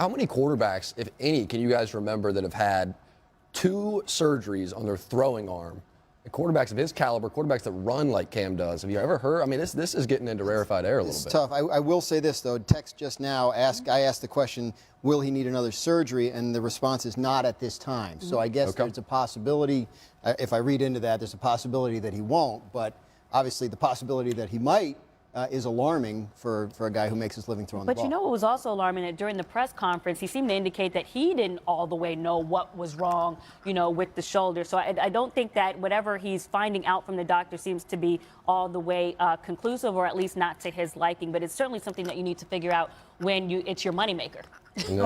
How many quarterbacks, if any, can you guys remember that have had 2 surgeries on their throwing arm? And quarterbacks of his caliber, quarterbacks that run like Cam does. Have you ever heard? I mean, this is getting into rarefied air a little bit. It's tough. I will say this, though. Text just now, I asked the question, will he need another surgery? And the response is not at this time. So I guess there's a possibility, if I read into that, there's a possibility that he won't. But obviously the possibility that he might is alarming for a guy who makes his living throwing the ball. But you know what was also alarming? That during the press conference, he seemed to indicate that he didn't all the way know what was wrong, with the shoulder. So I don't think that whatever he's finding out from the doctor seems to be all the way conclusive, or at least not to his liking. But it's certainly something that you need to figure out when it's your moneymaker.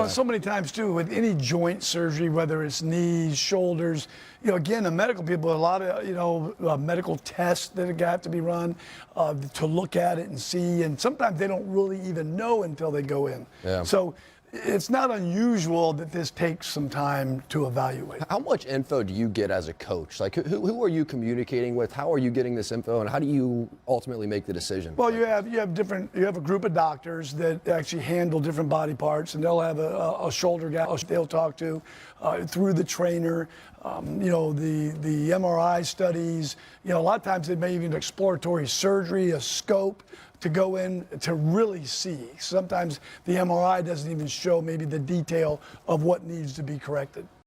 So many times, too, with any joint surgery, whether it's knees, shoulders, again, the medical people, a lot of, medical tests that have to be run to look at it and see. And sometimes they don't really even know until they go in. Yeah. So it's not unusual that this takes some time to evaluate. How much info do you get as a coach? Like, who are you communicating with? How are you getting this info, and how do you ultimately make the decision? Well, you have a group of doctors that actually handle different body parts, and they'll have a shoulder guy they'll talk to through the trainer. The MRI studies. A lot of times they may even exploratory surgery, a scope to go in to really see. Sometimes the MRI doesn't even show maybe the detail of what needs to be corrected.